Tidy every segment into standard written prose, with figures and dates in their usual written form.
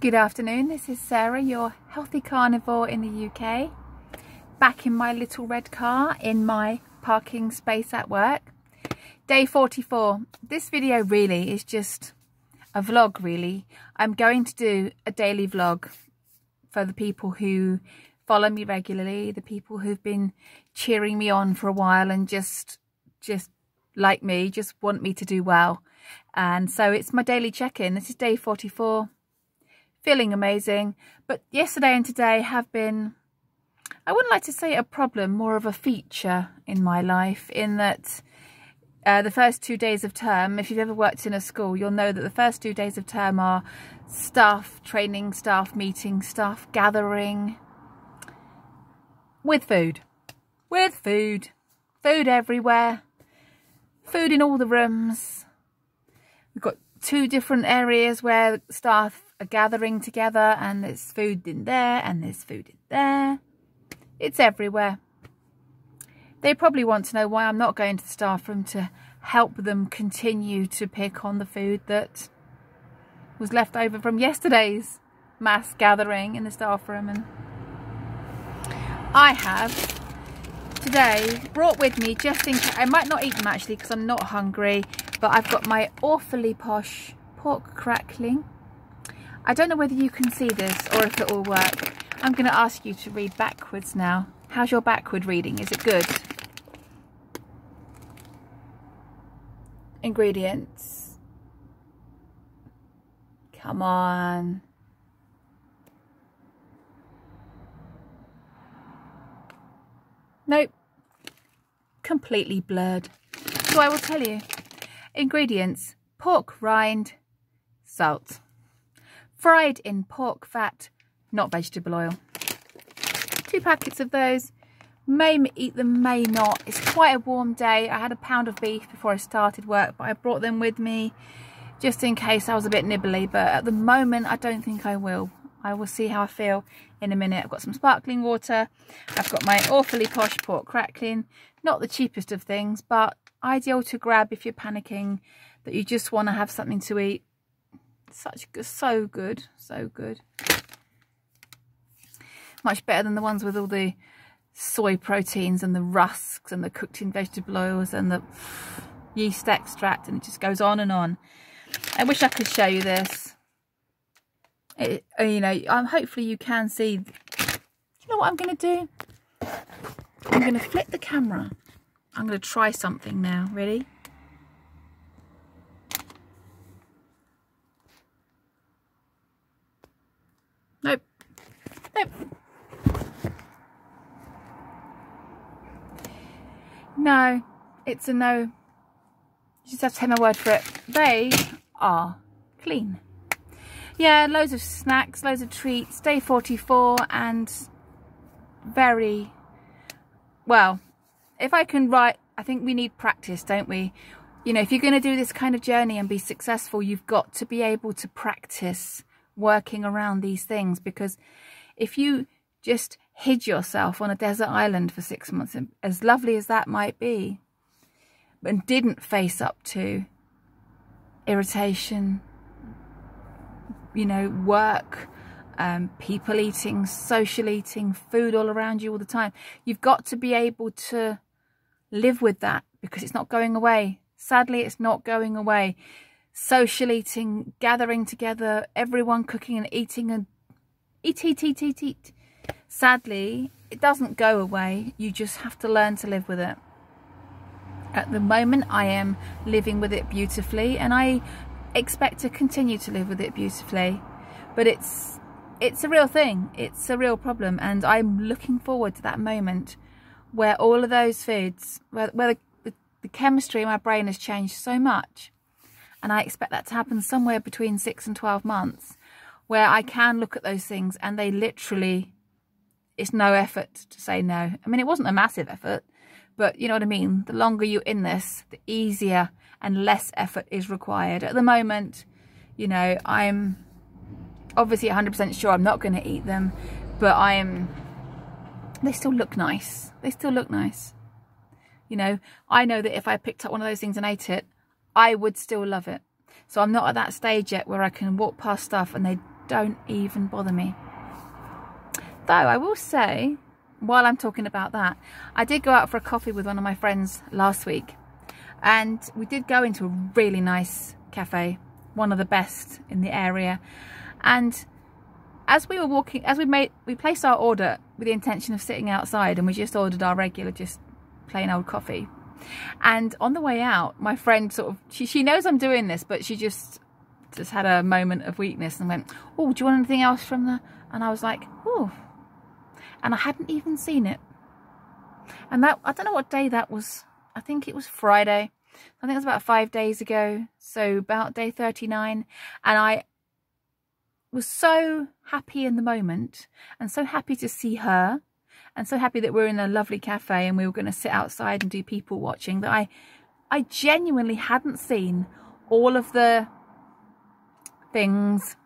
Good afternoon, this is Sarah, your healthy carnivore in the UK, back in my little red car in my parking space at work. Day 44. This video really is just a vlog really. I'm going to do a daily vlog for the people who follow me regularly, the people who've been cheering me on for a while and just like me, just want me to do well. And so it's my daily check-in. This is day 44. Feeling amazing, but yesterday and today have been, I wouldn't like to say a problem, more of a feature in my life, in that the first 2 days of term, if you've ever worked in a school, you'll know that the first 2 days of term are staff training, staff meeting, staff gathering with food, food everywhere, food in all the rooms. We've got 2 different areas where staff are gathering together, and there's food in there and there's food in there. It's everywhere. They probably want to know why I'm not going to the staff room to help them continue to pick on the food that was left over from yesterday's mass gathering in the staff room. And I have today brought with me, just in case, I might not eat them actually because I'm not hungry, but I've got my awfully posh pork crackling. I don't know whether you can see this or if it will work. I'm going to ask you to read backwards now. How's your backward reading? Is it good? Ingredients. Come on. Nope. Completely blurred. So I will tell you. Ingredients: pork rind, salt. Fried in pork fat, not vegetable oil. 2 packets of those. May eat them, may not. It's quite a warm day. I had a pound of beef before I started work, but I brought them with me just in case I was a bit nibbly. But at the moment, I don't think I will. I will see how I feel in a minute. I've got some sparkling water. I've got my awfully posh pork crackling. Not the cheapest of things, but ideal to grab if you're panicking that you just want to have something to eat. So good. Much better than the ones with all the soy proteins and the rusks and the cooked in vegetable oils and the yeast extract, and it just goes on and on. I wish I could show you this. You know, hopefully you can see. Do you know what I'm going to do? I'm going to flip the camera. I'm going to try something now. Ready? Nope. No, it's a no. You just have to take my word for it. They are clean. Yeah, loads of snacks, loads of treats. Day 44, and very well. If I can write, I think we need practice, don't we? You know, if you're going to do this kind of journey and be successful, you've got to be able to practice working around these things, because if you just hid yourself on a desert island for 6 months, as lovely as that might be, and didn't face up to irritation, you know, work, people eating, social eating, food all around you all the time, you've got to be able to live with that, because it's not going away. Sadly, it's not going away. Social eating, gathering together, everyone cooking and eating, and eat. Sadly, it doesn't go away. You just have to learn to live with it. At the moment, I am living with it beautifully, and I expect to continue to live with it beautifully. But it's a real thing. It's a real problem, and I'm looking forward to that moment where all of those foods, where the chemistry in my brain has changed so much. And I expect that to happen somewhere between 6 and 12 months, where I can look at those things and they literally, it's no effort to say no. I mean, it wasn't a massive effort, but you know what I mean? The longer you're in this, the easier and less effort is required. At the moment, you know, I'm obviously 100% sure I'm not going to eat them, but they still look nice. They still look nice. You know, I know that if I picked up one of those things and ate it, I would still love it. So I'm not at that stage yet where I can walk past stuff and they don't even bother me. Though I will say, while I'm talking about that, I did go out for a coffee with one of my friends last week, and we did go into a really nice cafe, one of the best in the area. And as we were walking, we placed our order with the intention of sitting outside, and we just ordered our regular, just plain old coffee. And on the way out, my friend sort of, she knows I'm doing this, but she just had a moment of weakness and went, "Oh, do you want anything else from the?" And I was like, "Oh," and I hadn't even seen it. And that, I don't know what day that was. I think it was Friday. I think it was about 5 days ago, so about day 39. And I was so happy in the moment, and so happy to see her, and so happy that we're in a lovely cafe and we were going to sit outside and do people watching, that I genuinely hadn't seen all of the things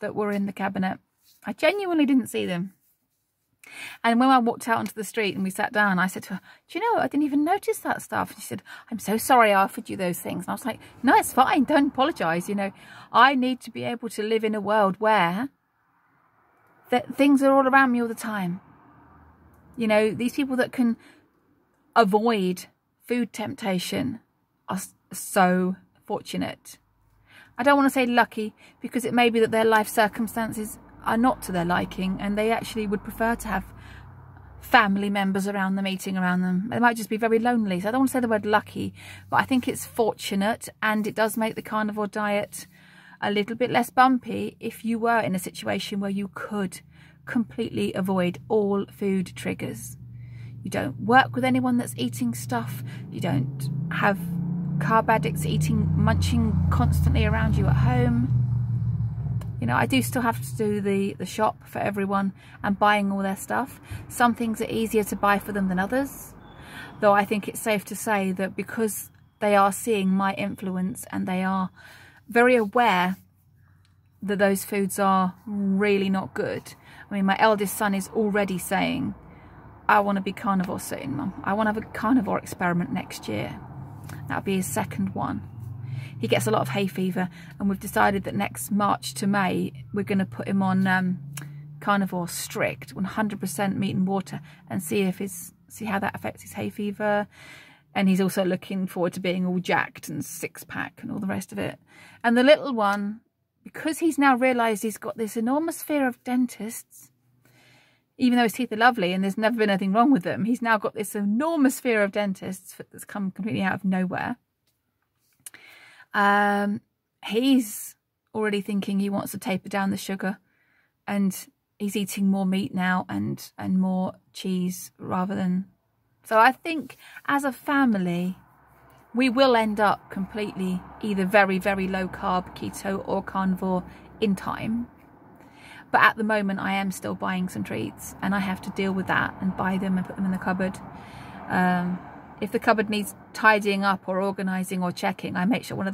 that were in the cabinet. I genuinely didn't see them. And when I walked out onto the street and we sat down, I said to her, "Do you know, I didn't even notice that stuff." And she said, "I'm so sorry I offered you those things." And I was like, "No, it's fine. Don't apologise. You know, I need to be able to live in a world where things are all around me all the time. You know, these people that can avoid food temptation are so fortunate. I don't want to say lucky, because it may be that their life circumstances are not to their liking, and they actually would prefer to have family members around them, eating around them. They might just be very lonely. So I don't want to say the word lucky, but I think it's fortunate, and it does make the carnivore diet a little bit less bumpy if you were in a situation where you could completely avoid all food triggers. You don't work with anyone that's eating stuff. You don't have carb addicts munching constantly around you at home. You know, I do still have to do the shop for everyone and buying all their stuff. Some things are easier to buy for them than others, though I think it's safe to say that because they are seeing my influence and they are very aware that those foods are really not good. I mean, my eldest son is already saying, "I want to be carnivore soon, Mum. I want to have a carnivore experiment next year." That'll be his second one. He gets a lot of hay fever, and we've decided that next March to May we're going to put him on carnivore strict, 100% meat and water, and see how that affects his hay fever. And he's also looking forward to being all jacked and six-pack and all the rest of it. And the little one, because he's now realised he's got this enormous fear of dentists, even though his teeth are lovely and there's never been anything wrong with them, he's now got this enormous fear of dentists that's come completely out of nowhere. He's already thinking he wants to taper down the sugar, and he's eating more meat now and more cheese rather than... So I think as a family, we will end up completely either very, very low carb, keto or carnivore in time. But at the moment, I am still buying some treats, and I have to deal with that and buy them and put them in the cupboard. If the cupboard needs tidying up or organising or checking, I make sure one of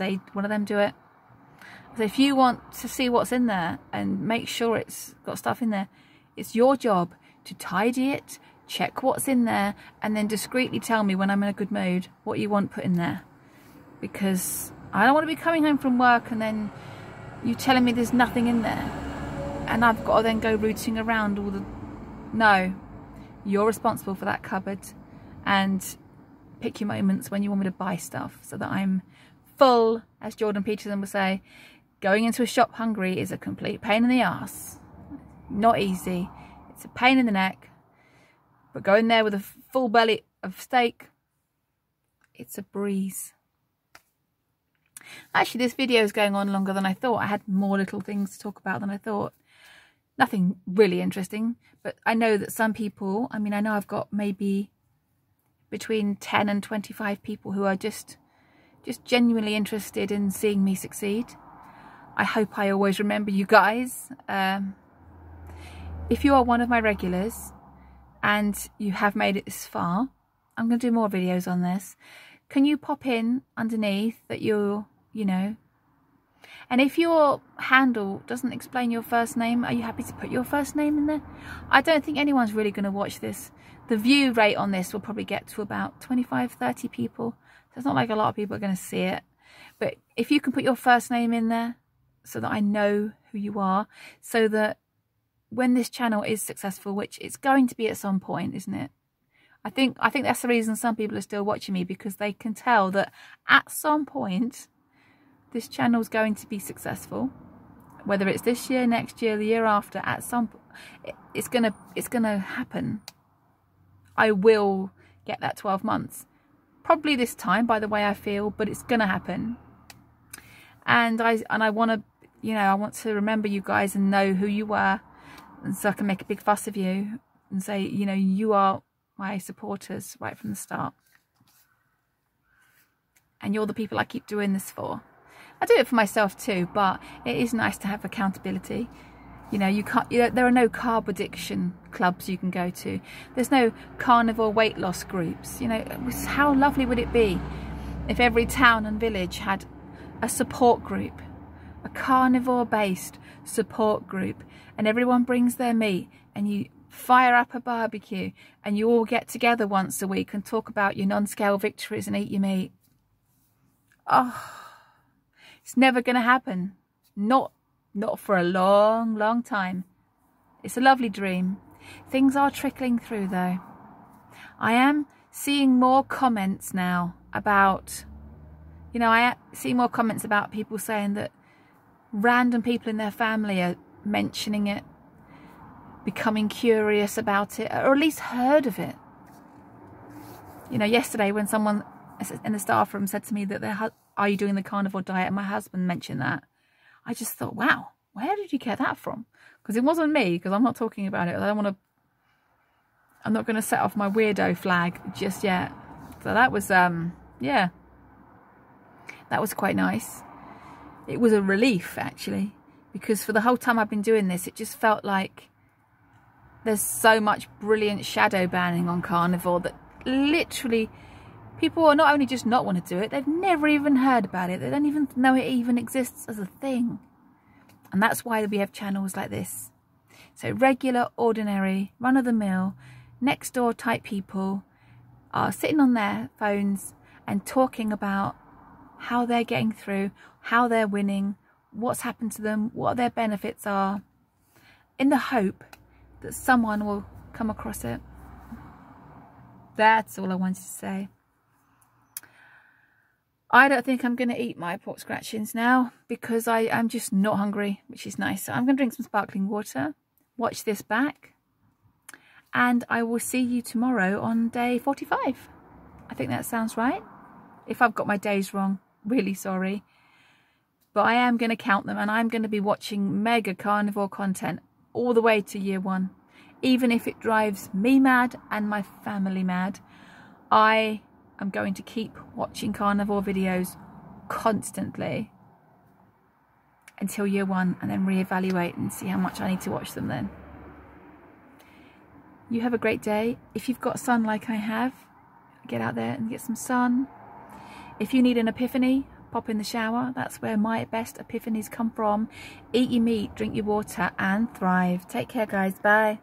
them do it. So if you want to see what's in there and make sure it's got stuff in there, it's your job to tidy it, check what's in there, and then discreetly tell me when I'm in a good mood what you want put in there. Because I don't want to be coming home from work and then you telling me there's nothing in there, and I've got to then go rooting around all the... No, you're responsible for that cupboard, and pick your moments when you want me to buy stuff so that I'm full. As Jordan Peterson would say, going into a shop hungry is a complete pain in the arse. Not easy. It's a pain in the neck. But going there with a full belly of steak, it's a breeze. Actually, this video is going on longer than I thought. I had more little things to talk about than I thought. Nothing really interesting, but I know that some people, I mean, I know I've got maybe between 10 and 25 people who are just genuinely interested in seeing me succeed. I hope I always remember you guys. If you are one of my regulars and you have made it this far, I'm going to do more videos on this. Can you pop in underneath that you're, you know, and if your handle doesn't explain your first name, are you happy to put your first name in there? I don't think anyone's really going to watch this. The view rate on this will probably get to about 25-30 people. So it's not like a lot of people are going to see it. But if you can put your first name in there, so that I know who you are, so that when this channel is successful, which it's going to be at some point, isn't it? I think that's the reason some people are still watching me, because they can tell that at some point this channel is going to be successful. Whether it's this year, next year, the year after, at some it's gonna happen. I will get that 12 months. Probably this time, by the way I feel, but it's gonna happen. And I want to, you know, I want to remember you guys and know who you were, and so I can make a big fuss of you and say, you know, you are my supporters right from the start. And you're the people I keep doing this for. I do it for myself too, but it is nice to have accountability. You know, there are no carb addiction clubs you can go to. There's no carnivore weight loss groups. You know, how lovely would it be if every town and village had a support group, a carnivore based support group, and everyone brings their meat and you fire up a barbecue and you all get together once a week and talk about your non-scale victories and eat your meat. Oh, it's never going to happen. Not for a long, long time. It's a lovely dream. Things are trickling through though. I am seeing more comments now about, you know, I see more comments about people saying that random people in their family are mentioning it, becoming curious about it, or at least heard of it. You know, yesterday when someone in the staff room said to me that are you doing the carnivore diet, and my husband mentioned that, I just thought, wow, where did you get that from? Because it wasn't me, because I'm not talking about it. I'm not going to set off my weirdo flag just yet. So that was, yeah, that was quite nice. It was a relief, actually, because for the whole time I've been doing this, it just felt like there's so much brilliant shadow banning on carnivore that literally people are not only just not want to do it, they've never even heard about it. They don't even know it even exists as a thing. And that's why we have channels like this. So regular, ordinary, run-of-the-mill, next-door type people are sitting on their phones and talking about how they're getting through, how they're winning, what's happened to them, what their benefits are, in the hope that someone will come across it. That's all I wanted to say. I don't think I'm going to eat my pork scratchings now, because I'm just not hungry, which is nice. So I'm going to drink some sparkling water, watch this back, and I will see you tomorrow on day 45. I think that sounds right. If I've got my days wrong, really sorry. But I am going to count them, and I'm going to be watching mega carnivore content all the way to year 1. Even if it drives me mad and my family mad, I'm going to keep watching carnivore videos constantly until year 1, and then reevaluate and see how much I need to watch them then. You have a great day. If you've got sun like I have, get out there and get some sun. If you need an epiphany, pop in the shower. That's where my best epiphanies come from. Eat your meat, drink your water, and thrive. Take care, guys. Bye.